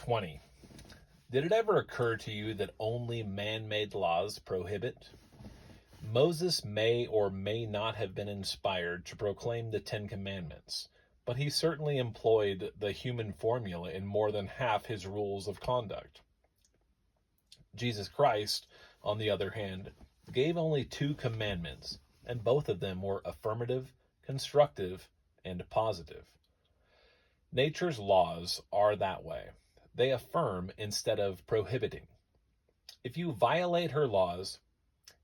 20. Did it ever occur to you that only man-made laws prohibit? Moses may or may not have been inspired to proclaim the Ten Commandments, but he certainly employed the human formula in more than half his rules of conduct. Jesus Christ, on the other hand, gave only 2 commandments, and both of them were affirmative, constructive, and positive. Nature's laws are that way. They affirm instead of prohibiting. If you violate her laws,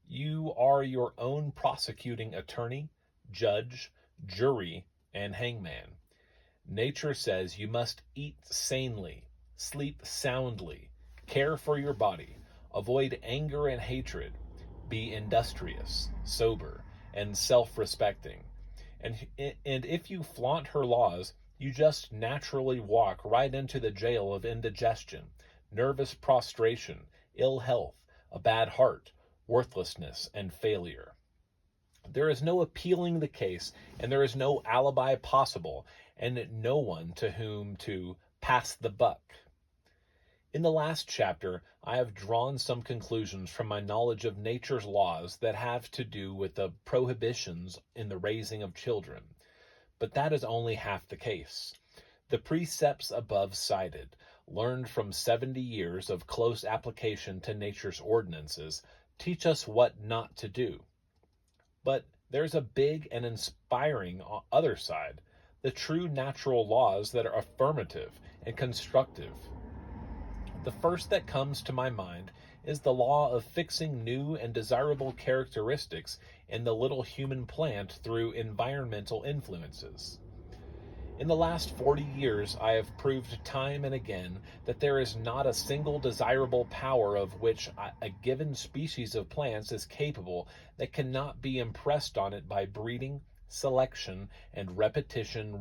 you are your own prosecuting attorney, judge, jury, and hangman. Nature says you must eat sanely, sleep soundly, care for your body, avoid anger and hatred, be industrious, sober, and self-respecting. And if you flaunt her laws, you just naturally walk right into the jail of indigestion, nervous prostration, ill health, a bad heart, worthlessness, and failure. There is no appealing the case, and there is no alibi possible, and no one to whom to pass the buck. In the last chapter, I have drawn some conclusions from my knowledge of nature's laws that have to do with the prohibitions in the raising of children. But that is only half the case. The precepts above cited, learned from 70 years of close application to nature's ordinances, teach us what not to do. But there's a big and inspiring other side, the true natural laws that are affirmative and constructive. The first that comes to my mind is the law of fixing new and desirable characteristics in the little human plant through environmental influences. In the last 40 years, I have proved time and again that there is not a single desirable power of which a given species of plants is capable that cannot be impressed on it by breeding, selection, and repetition.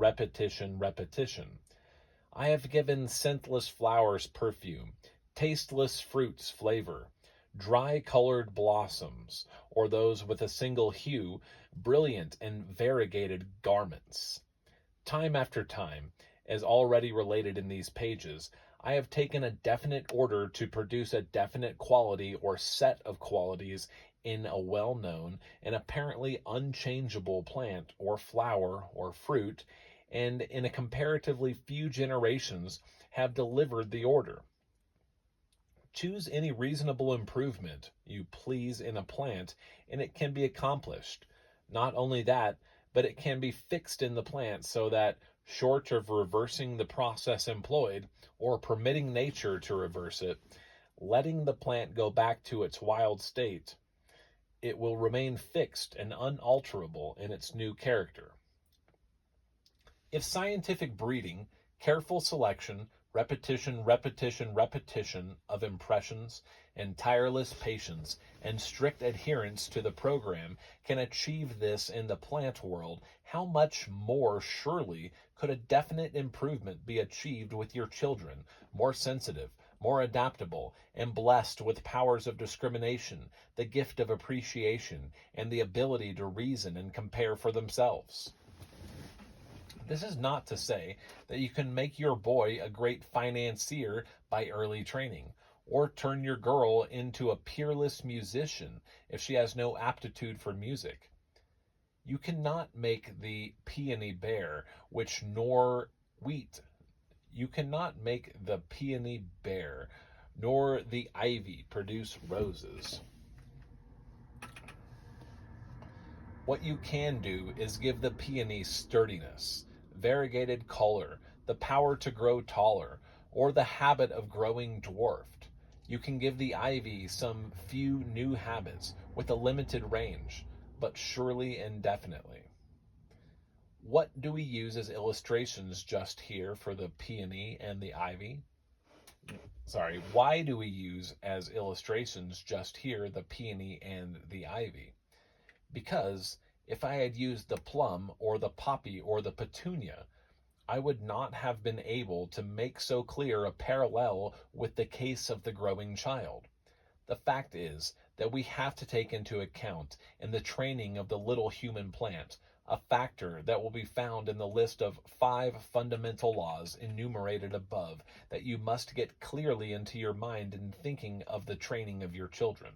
I have given scentless flowers perfume, tasteless fruits flavor, dry-colored blossoms, or those with a single hue, brilliant and variegated garments. Time after time, as already related in these pages, I have taken a definite order to produce a definite quality or set of qualities in a well-known and apparently unchangeable plant or flower or fruit, and in a comparatively few generations have delivered the order. Choose any reasonable improvement you please in a plant, and it can be accomplished. Not only that, but it can be fixed in the plant so that, short of reversing the process employed, or permitting nature to reverse it, letting the plant go back to its wild state, it will remain fixed and unalterable in its new character. If scientific breeding, careful selection, repetition of impressions, and tireless patience, and strict adherence to the program can achieve this in the plant world, how much more surely could a definite improvement be achieved with your children, more sensitive, more adaptable, and blessed with powers of discrimination, the gift of appreciation, and the ability to reason and compare for themselves. This is not to say that you can make your boy a great financier by early training, or turn your girl into a peerless musician if she has no aptitude for music. You cannot make the peony bear, You cannot make the peony bear, nor the ivy produce roses. What you can do is give the peony sturdiness, variegated color, the power to grow taller, or the habit of growing dwarfed. You can give the ivy some few new habits with a limited range, but surely and definitely. What do we use as illustrations just here for the peony and the ivy? Why do we use as illustrations just here the peony and the ivy? Because if I had used the plum or the poppy or the petunia, I would not have been able to make so clear a parallel with the case of the growing child. The fact is that we have to take into account in the training of the little human plant a factor that will be found in the list of 5 fundamental laws enumerated above that you must get clearly into your mind in thinking of the training of your children.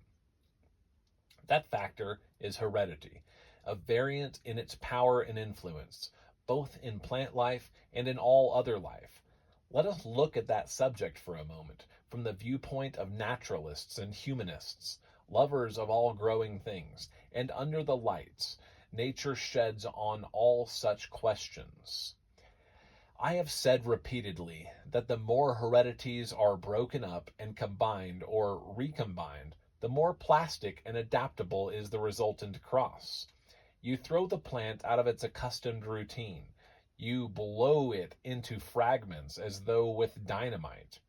That factor is heredity, a variant in its power and influence, both in plant life and in all other life. Let us look at that subject for a moment from the viewpoint of naturalists and humanists, lovers of all growing things, and under the lights, nature sheds on all such questions. I have said repeatedly that the more heredities are broken up and combined or recombined, the more plastic and adaptable is the resultant cross. You throw the plant out of its accustomed routine. You blow it into fragments as though with dynamite.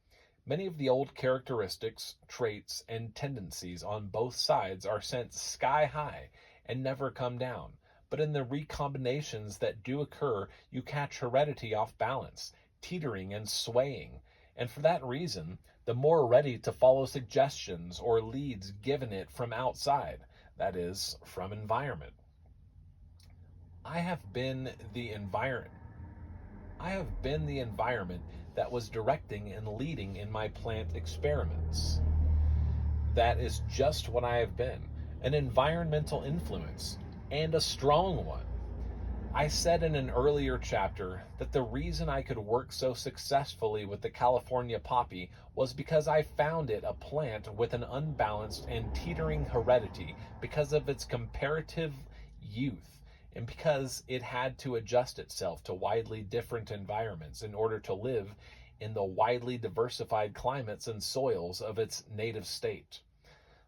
Many of the old characteristics, traits, and tendencies on both sides are sent sky high and never come down. But in the recombinations that do occur, you catch heredity off balance, teetering and swaying, and for that reason, the more ready to follow suggestions or leads given it from outside, that is, from environment. I have been the environment that was directing and leading in my plant experiments. That is just what I have been, an environmental influence, and a strong one. I said in an earlier chapter that the reason I could work so successfully with the California poppy was because I found it a plant with an unbalanced and teetering heredity because of its comparative youth and because it had to adjust itself to widely different environments in order to live in the widely diversified climates and soils of its native state.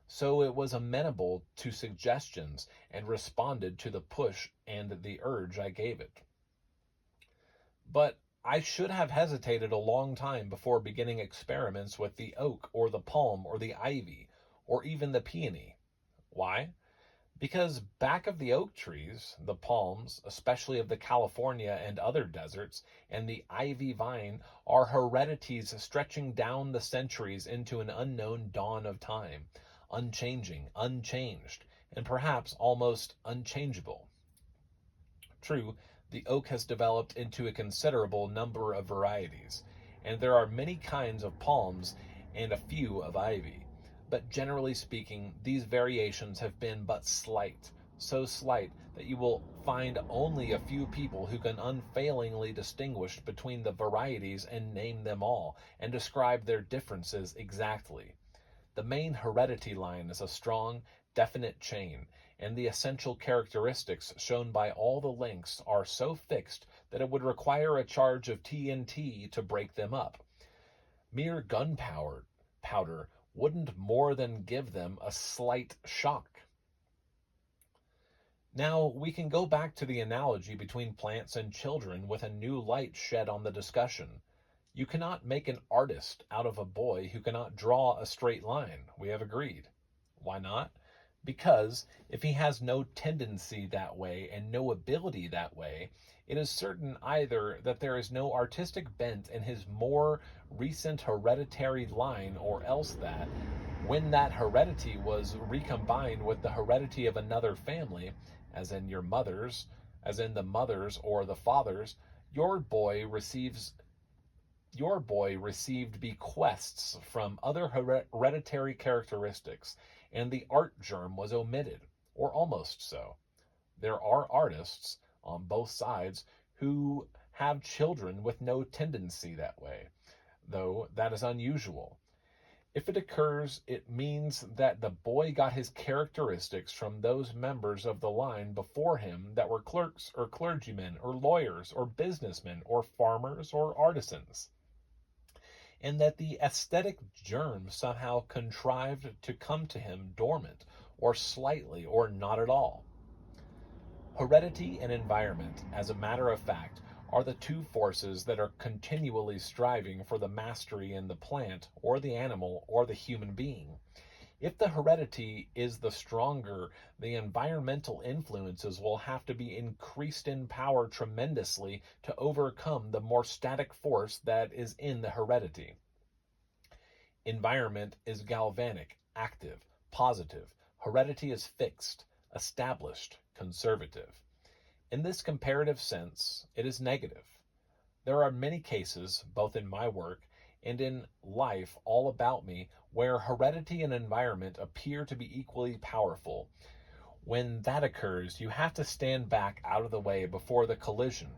So it was amenable to suggestions and responded to the push and the urge I gave it. But I should have hesitated a long time before beginning experiments with the oak or the palm or the ivy or even the peony. Why? Because back of the oak trees, the palms, especially of the California and other deserts, and the ivy vine are heredities stretching down the centuries into an unknown dawn of time, unchanging, unchanged, and perhaps almost unchangeable. True, the oak has developed into a considerable number of varieties, and there are many kinds of palms and a few of ivy. But generally speaking, these variations have been but slight, so slight that you will find only a few people who can unfailingly distinguish between the varieties and name them all, and describe their differences exactly. The main heredity line is a strong, definite chain, and the essential characteristics shown by all the links are so fixed that it would require a charge of TNT to break them up. Mere gunpowder wouldn't more than give them a slight shock. Now, we can go back to the analogy between plants and children with a new light shed on the discussion. You cannot make an artist out of a boy who cannot draw a straight line. We have agreed. Why not? Because if he has no tendency that way and no ability that way, it is certain either that there is no artistic bent in his more recent hereditary line, or else that, when that heredity was recombined with the heredity of another family, as in the mother's or the father's, your boy received bequests from other hereditary characteristics, and the art germ was omitted, or almost so. There are artists on both sides who have children with no tendency that way, though that is unusual. If it occurs, it means that the boy got his characteristics from those members of the line before him that were clerks or clergymen or lawyers or businessmen or farmers or artisans, and that the aesthetic germ somehow contrived to come to him dormant, or slightly, or not at all. Heredity and environment, as a matter of fact, are the two forces that are continually striving for the mastery in the plant, or the animal, or the human being. If the heredity is the stronger, the environmental influences will have to be increased in power tremendously to overcome the more static force that is in the heredity. Environment is galvanic, active, positive. Heredity is fixed, established, conservative. In this comparative sense, it is negative. There are many cases, both in my work and in life all about me, where heredity and environment appear to be equally powerful. When that occurs, you have to stand back out of the way before the collision,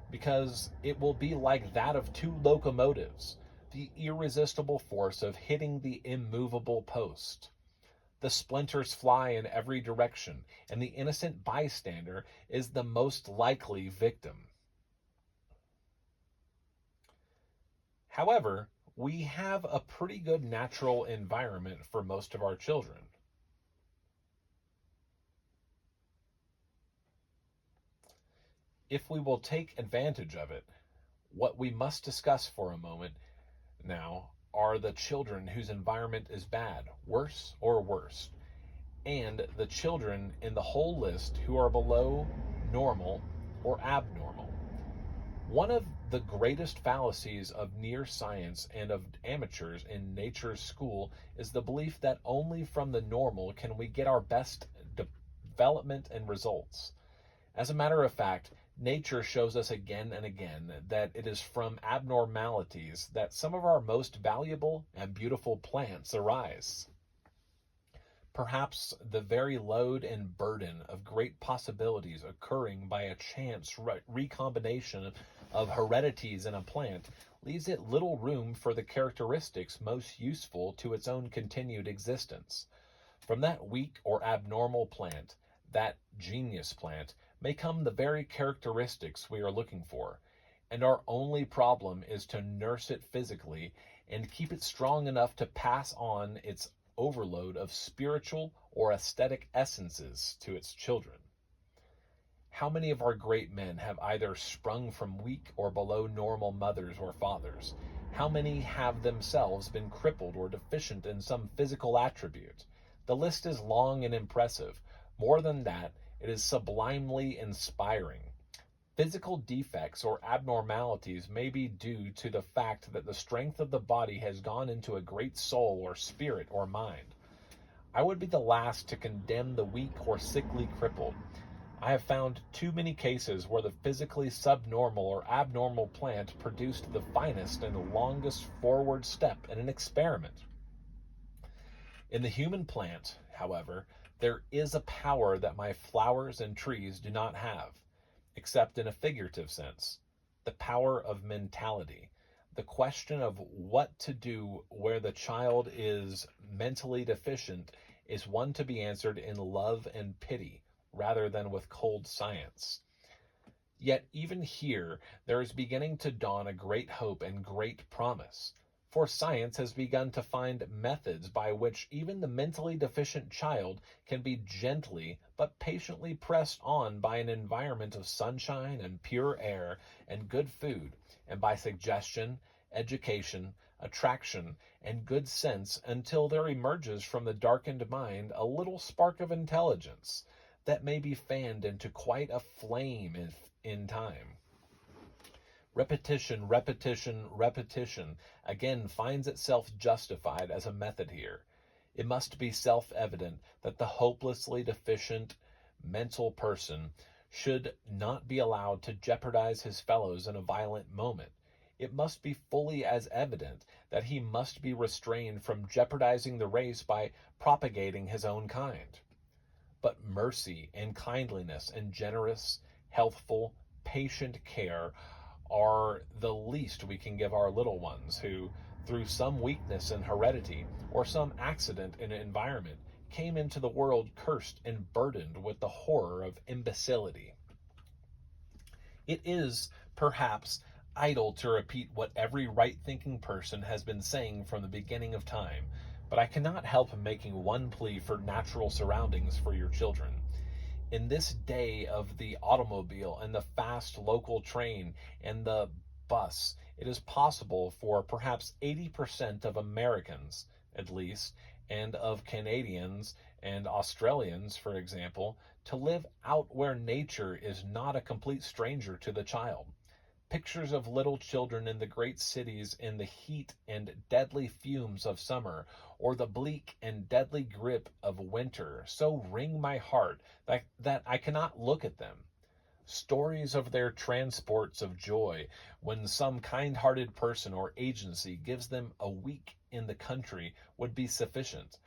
because it will be like that of two locomotives, the irresistible force of hitting the immovable post. The splinters fly in every direction, and the innocent bystander is the most likely victim. However, we have a pretty good natural environment for most of our children. If we will take advantage of it, what we must discuss for a moment now are the children whose environment is bad, worse, or worse, and the children in the whole list who are below normal or abnormal. One of the greatest fallacies of near science and of amateurs in nature's school is the belief that only from the normal can we get our best development and results. As a matter of fact, nature shows us again and again that it is from abnormalities that some of our most valuable and beautiful plants arise. Perhaps the very load and burden of great possibilities occurring by a chance recombination of heredities in a plant leaves it little room for the characteristics most useful to its own continued existence. From that weak or abnormal plant, that genius plant, may come the very characteristics we are looking for, and our only problem is to nurse it physically and keep it strong enough to pass on its overload of spiritual or aesthetic essences to its children. How many of our great men have either sprung from weak or below normal mothers or fathers? How many have themselves been crippled or deficient in some physical attribute? The list is long and impressive. More than that, it is sublimely inspiring. Physical defects or abnormalities may be due to the fact that the strength of the body has gone into a great soul or spirit or mind. I would be the last to condemn the weak or sickly crippled. I have found too many cases where the physically subnormal or abnormal plant produced the finest and longest forward step in an experiment. In the human plant, however, there is a power that my flowers and trees do not have, except in a figurative sense, the power of mentality. The question of what to do where the child is mentally deficient is one to be answered in love and pity rather than with cold science. Yet even here there is beginning to dawn a great hope and great promise. For science has begun to find methods by which even the mentally deficient child can be gently but patiently pressed on by an environment of sunshine and pure air and good food, and by suggestion, education, attraction, and good sense until there emerges from the darkened mind a little spark of intelligence that may be fanned into quite a flame in time. Repetition, repetition, repetition again finds itself justified as a method here. It must be self-evident that the hopelessly deficient mental person should not be allowed to jeopardize his fellows in a violent moment. It must be fully as evident that he must be restrained from jeopardizing the race by propagating his own kind. But mercy and kindliness and generous, healthful, patient care are the least we can give our little ones who, through some weakness in heredity or some accident in environment, came into the world cursed and burdened with the horror of imbecility. It is, perhaps, idle to repeat what every right-thinking person has been saying from the beginning of time, but I cannot help making one plea for natural surroundings for your children. In this day of the automobile and the fast local train and the bus, it is possible for perhaps 80% of Americans, at least, and of Canadians and Australians, for example, to live out where nature is not a complete stranger to the child. Pictures of little children in the great cities in the heat and deadly fumes of summer, or the bleak and deadly grip of winter, so wring my heart that I cannot look at them. Stories of their transports of joy when some kind-hearted person or agency gives them a week in the country would be sufficient.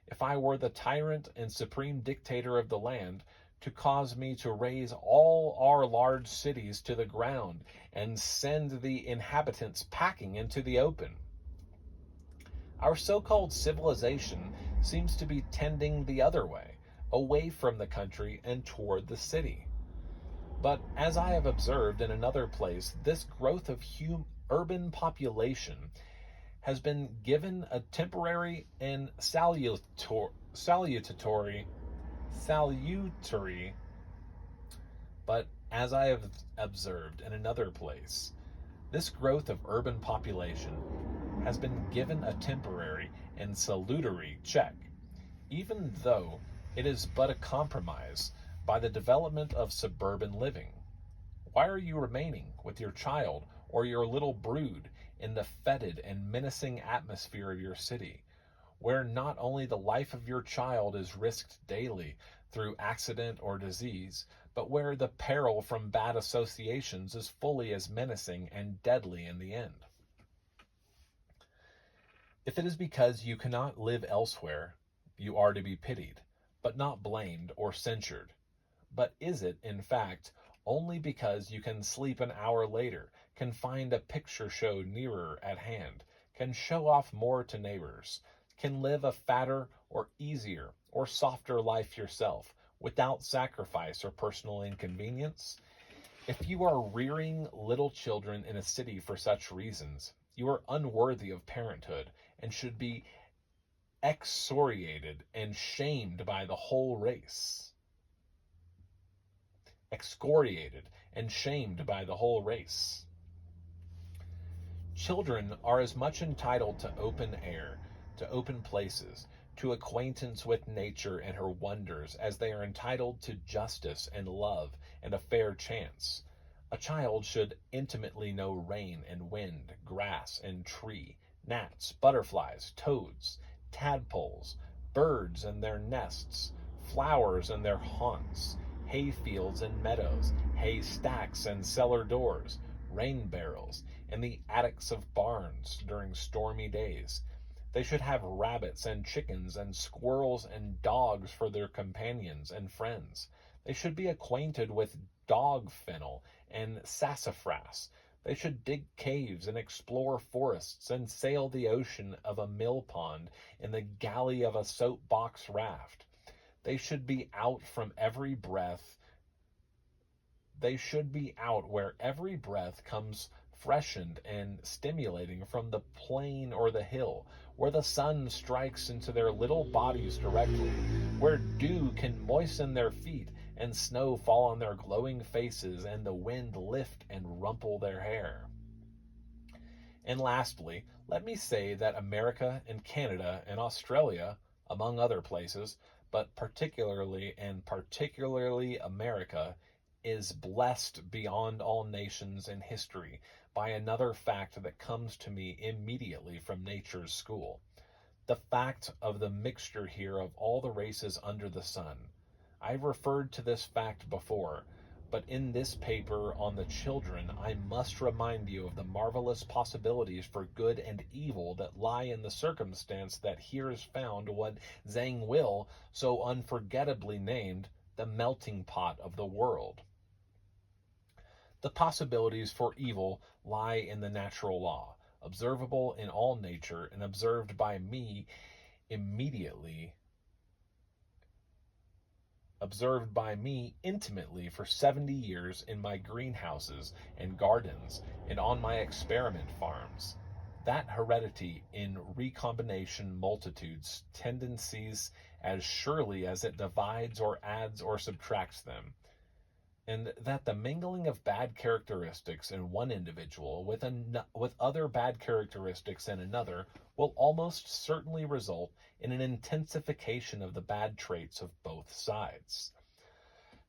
If I were the tyrant and supreme dictator of the land, to cause me to raze all our large cities to the ground and send the inhabitants packing into the open. Our so-called civilization seems to be tending the other way, away from the country and toward the city. But as I have observed in another place, this growth of urban population has been given a temporary and salutary, but as I have observed in another place, this growth of urban population has been given a temporary and salutary check, even though it is but a compromise by the development of suburban living. Why are you remaining with your child or your little brood in the fetid and menacing atmosphere of your city, where not only the life of your child is risked daily through accident or disease, but where the peril from bad associations is fully as menacing and deadly in the end? If it is because you cannot live elsewhere, you are to be pitied, but not blamed or censured. But is it, in fact, only because you can sleep an hour later, can find a picture show nearer at hand, can show off more to neighbors, can live a fatter or easier or softer life yourself, without sacrifice or personal inconvenience? If you are rearing little children in a city for such reasons, you are unworthy of parenthood and should be excoriated and shamed by the whole race. Excoriated and shamed by the whole race. Children are as much entitled to open air, to open places, to acquaintance with nature and her wonders as they are entitled to justice and love and a fair chance. A child should intimately know rain and wind, grass and tree, gnats, butterflies, toads, tadpoles, birds and their nests, flowers and their haunts, hay fields and meadows, hay stacks and cellar doors, rain barrels, and the attics of barns during stormy days. They should have rabbits and chickens and squirrels and dogs for their companions and friends. They should be acquainted with dog fennel and sassafras. They should dig caves and explore forests and sail the ocean of a mill pond in the galley of a soapbox raft. They should be out from every breath. They should be out where every breath comes freshened and stimulating from the plain or the hill, where the sun strikes into their little bodies directly, where dew can moisten their feet and snow fall on their glowing faces and the wind lift and rumple their hair. And lastly, let me say that America and Canada and Australia, among other places, but particularly America, is blessed beyond all nations in history by another fact that comes to me immediately from nature's school. The fact of the mixture here of all the races under the sun. I've referred to this fact before, but in this paper on the children, I must remind you of the marvelous possibilities for good and evil that lie in the circumstance that here is found what Zhang Will so unforgettably named the melting pot of the world. The possibilities for evil lie in the natural law, observable in all nature and observed by me intimately for 70 years in my greenhouses and gardens and on my experiment farms. That heredity in recombination multitudes tendencies as surely as it divides or adds or subtracts them, and that the mingling of bad characteristics in one individual with other bad characteristics in another will almost certainly result in an intensification of the bad traits of both sides.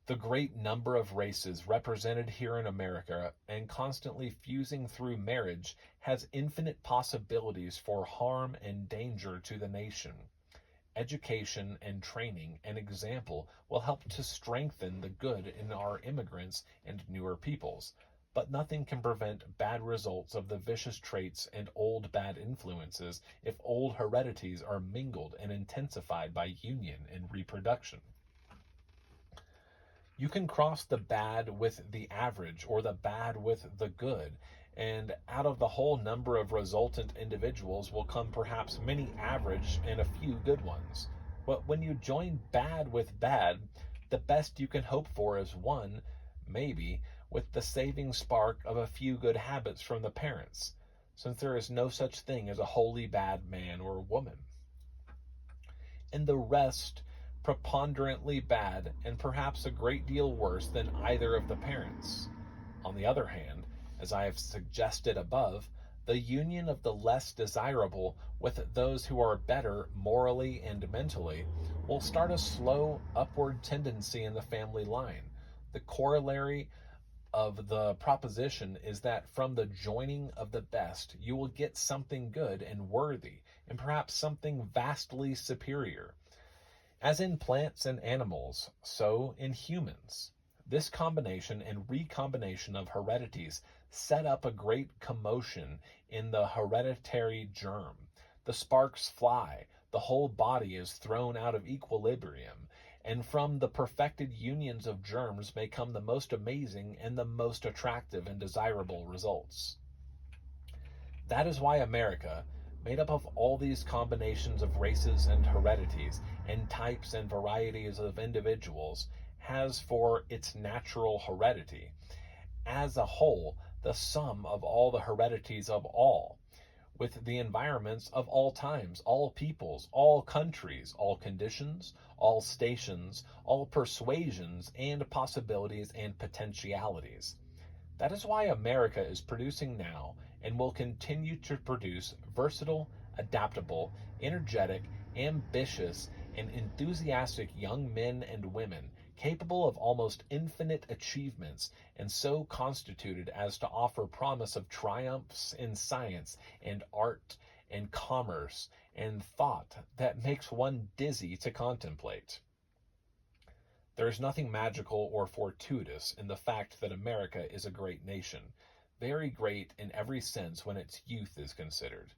The great number of races represented here in America and constantly fusing through marriage has infinite possibilities for harm and danger to the nation. education and training and example will help to strengthen the good in our immigrants and newer peoples. But nothing can prevent bad results of the vicious traits and old bad influences if old heredities are mingled and intensified by union and reproduction. You can cross the bad with the average or the bad with the good, and out of the whole number of resultant individuals will come perhaps many average and a few good ones. But when you join bad with bad, the best you can hope for is one, maybe, with the saving spark of a few good habits from the parents, since there is no such thing as a wholly bad man or woman. And the rest preponderantly bad and perhaps a great deal worse than either of the parents. On the other hand, as I have suggested above, the union of the less desirable with those who are better morally and mentally will start a slow upward tendency in the family line. The corollary of the proposition is that from the joining of the best, you will get something good and worthy, and perhaps something vastly superior. As in plants and animals, so in humans. This combination and recombination of heredities set up a great commotion in the hereditary germ. The sparks fly, the whole body is thrown out of equilibrium, and from the perfected unions of germs may come the most amazing and the most attractive and desirable results. That is why America, made up of all these combinations of races and heredities, and types and varieties of individuals, has for its natural heredity, as a whole, the sum of all the heredities of all, with the environments of all times, all peoples, all countries, all conditions, all stations, all persuasions and possibilities and potentialities. That is why America is producing now and will continue to produce versatile, adaptable, energetic, ambitious, and enthusiastic young men and women capable of almost infinite achievements and so constituted as to offer promise of triumphs in science and art and commerce and thought that makes one dizzy to contemplate. There is nothing magical or fortuitous in the fact that America is a great nation, very great in every sense when its youth is considered.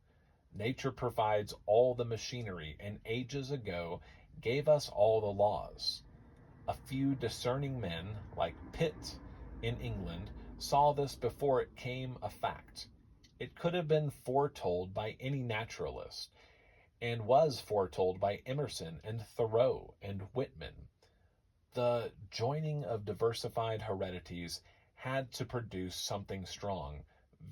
Nature provides all the machinery and ages ago gave us all the laws. A few discerning men, like Pitt in England, saw this before it came a fact. It could have been foretold by any naturalist, and was foretold by Emerson and Thoreau and Whitman. The joining of diversified heredities had to produce something strong,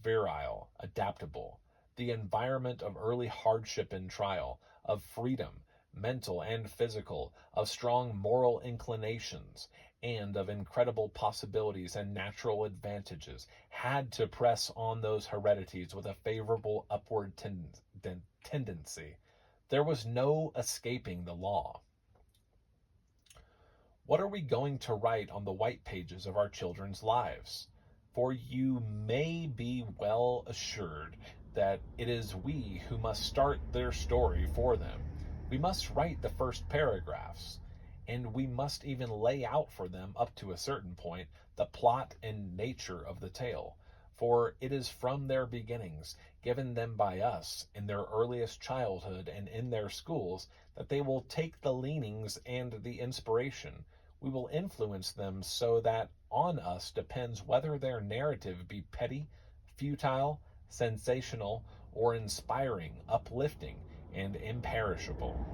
virile, adaptable, the environment of early hardship and trial, of freedom, mental and physical, of strong moral inclinations, and of incredible possibilities and natural advantages, had to press on those heredities with a favorable upward tendency. There was no escaping the law. What are we going to write on the white pages of our children's lives? For you may be well assured that it is we who must start their story for them. We must write the first paragraphs, and we must even lay out for them, up to a certain point, the plot and nature of the tale. For it is from their beginnings, given them by us in their earliest childhood and in their schools, that they will take the leanings and the inspiration. We will influence them so that on us depends whether their narrative be petty, futile, sensational, or inspiring, uplifting, and imperishable.